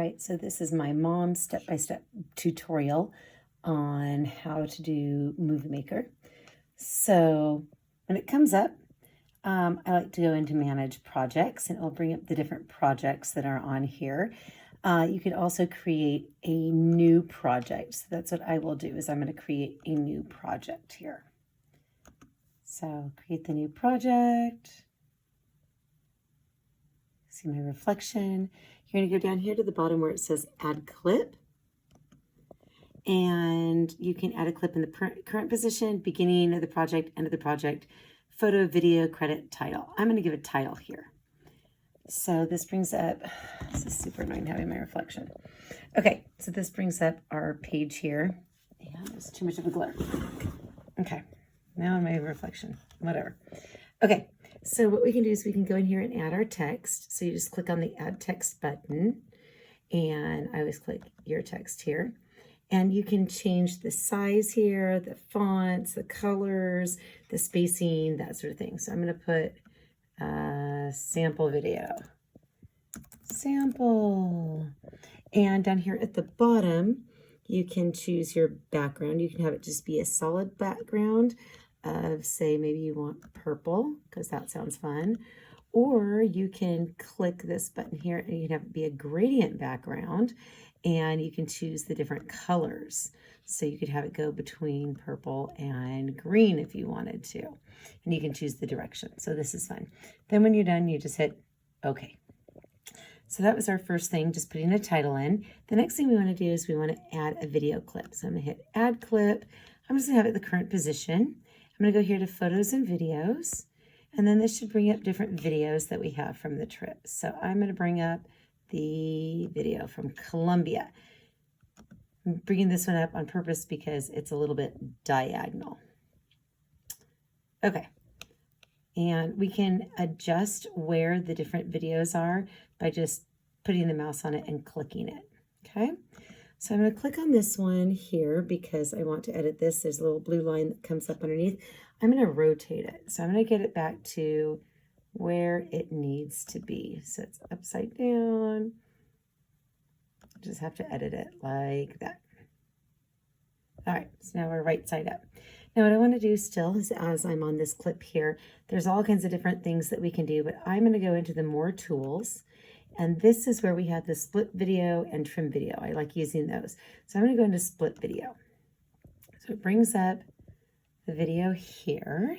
right, so this is my mom's step-by-step tutorial on how to do Movie Maker. So when it comes up, I like to go into Manage Projects, and it'll bring up the different projects that are on here. You can also create a new project. So that's what I will do, is I'm going to create a new project here. So create the new project. See my reflection. You're going to go down here to the bottom where it says Add Clip. And you can add a clip in the current position, beginning of the project, end of the project, photo, video, credit, title. I'm going to give a title here. So this brings up, this is super annoying having my reflection. Okay, so this brings up our page here. Yeah, there's too much of a glare. Okay, now my reflection, whatever. Okay, so what we can do is we can go in here and add our text. So you just click on the Add Text button, and I always click Your Text here. And you can change the size here, the fonts, the colors, the spacing, that sort of thing. So I'm going to put sample video. Sample. And down here at the bottom, you can choose your background. You can have it just be a solid background of, say, maybe you want purple, because that sounds fun. Or you can click this button here and you can have it be a gradient background, and you can choose the different colors. So you could have it go between purple and green if you wanted to. And you can choose the direction. So this is fun. Then when you're done, you just hit OK. So that was our first thing, just putting a title in. The next thing we want to do is we want to add a video clip. So I'm going to hit Add Clip. I'm just going to have it the current position. I'm going to go here to Photos and Videos. And then this should bring up different videos that we have from the trip. So I'm going to bring up the video from Colombia. I'm bringing this one up on purpose because it's a little bit diagonal. Okay. And we can adjust where the different videos are by just putting the mouse on it and clicking it. Okay. So I'm going to click on this one here because I want to edit this. There's a little blue line that comes up underneath. I'm going to rotate it. So I'm going to get it back to where it needs to be. So it's upside down. Just have to edit it like that. All right, so now we're right side up. Now what I want to do still is, as I'm on this clip here, there's all kinds of different things that we can do, but I'm going to go into the More Tools. And this is where we have the split video and trim video. I like using those. So I'm going to go into split video. So it brings up the video here.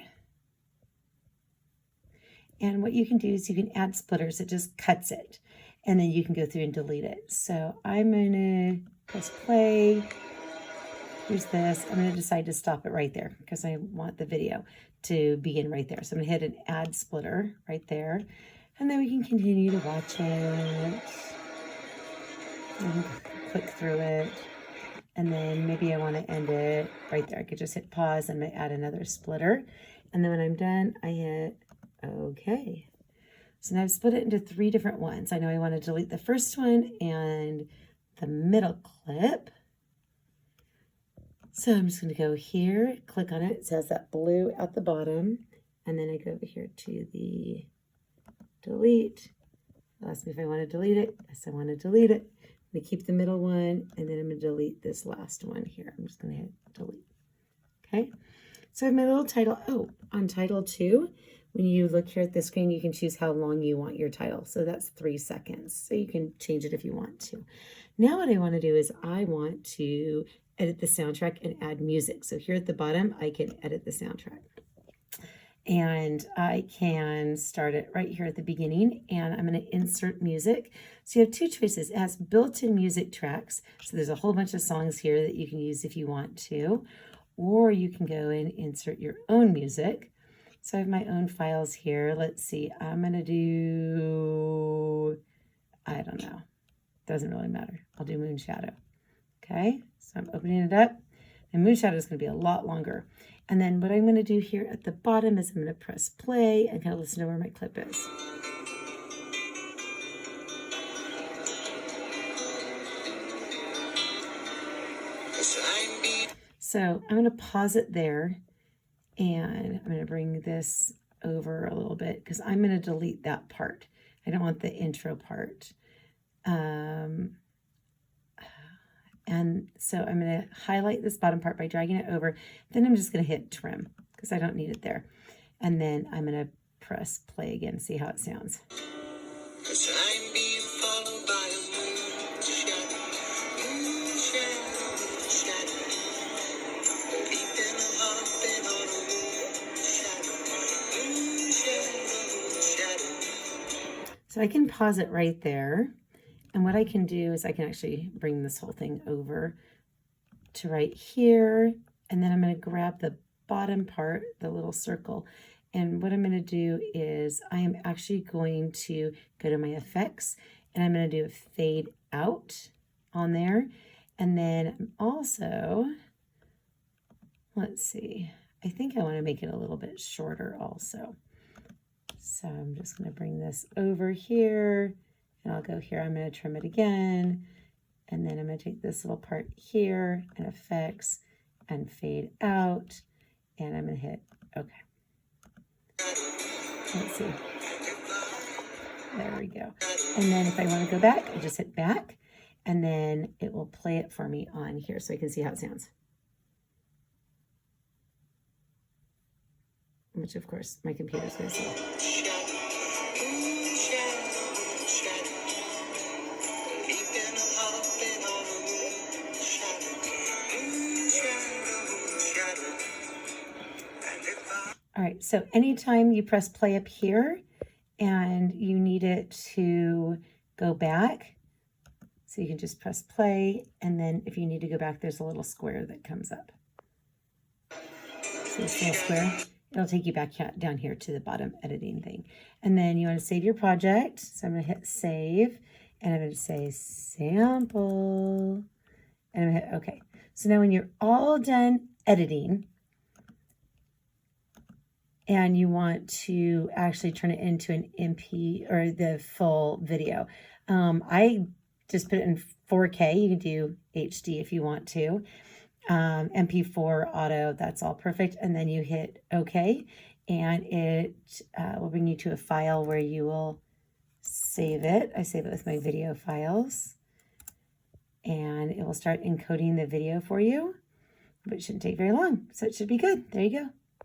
And what you can do is you can add splitters. It just cuts it. And then you can go through and delete it. So I'm going to press play. Here's this. I'm going to decide to stop it right there because I want the video to begin right there. So I'm going to hit an add splitter right there. And then we can continue to watch it. And click through it. And then maybe I want to end it right there. I could just hit pause and add another splitter. And then when I'm done, I hit OK. So now I've split it into 3 different ones. I know I want to delete the first one and the middle clip. So I'm just going to go here, click on it. It says that blue at the bottom. And then I go over here to the delete. Ask me if I want to delete it. Yes, I want to delete it. I'm going to keep the middle one, and then I'm going to delete this last one here. I'm just going to hit delete. Okay. So I have my little title. Oh, on title 2, when you look here at the screen, you can choose how long you want your title. So that's 3 seconds. So you can change it if you want to. Now what I want to do is I want to edit the soundtrack and add music. So here at the bottom, I can edit the soundtrack. And I can start it right here at the beginning, and I'm going to insert music. So you have 2 choices. It has built-in music tracks. So there's a whole bunch of songs here that you can use if you want to, or you can go and insert your own music. So I have my own files here. Let's see. I'm going to do, I don't know. Doesn't really matter. I'll do Moonshadow. Okay. So I'm opening it up. And Moonshadow is going to be a lot longer. And then what I'm going to do here at the bottom is I'm going to press play and kind of listen to where my clip is. So I'm going to pause it there, and I'm going to bring this over a little bit because I'm going to delete that part. I don't want the intro part. So I'm going to highlight this bottom part by dragging it over. Then I'm just going to hit trim because I don't need it there. And then I'm going to press play again, see how it sounds. So I can pause it right there. And what I can do is I can actually bring this whole thing over to right here. And then I'm going to grab the bottom part, the little circle. And what I'm going to do is I am actually going to go to my effects and I'm going to do a fade out on there. And then I'm also, let's see, I think I want to make it a little bit shorter also. So I'm just going to bring this over here and I'll go here. I'm going to trim it again. And then I'm going to take this little part here and effects and fade out. And I'm going to hit OK. Let's see. There we go. And then if I want to go back, I just hit back. And then it will play it for me on here so I can see how it sounds. Which, of course, my computer's going to see. All right, so anytime you press play up here and you need it to go back, so you can just press play, and then if you need to go back, there's a little square that comes up. See this little square? It'll take you back down here to the bottom editing thing. And then you want to save your project. So I'm going to hit save, and I'm going to say sample, and I'm going to hit OK. So now when you're all done editing, and you want to actually turn it into an MP or the full video. I just put it in 4K. You can do HD if you want to. MP4 auto, that's all perfect. And then you hit OK, and it will bring you to a file where you will save it. I save it with my video files, and it will start encoding the video for you, but it shouldn't take very long. So it should be good. There you go.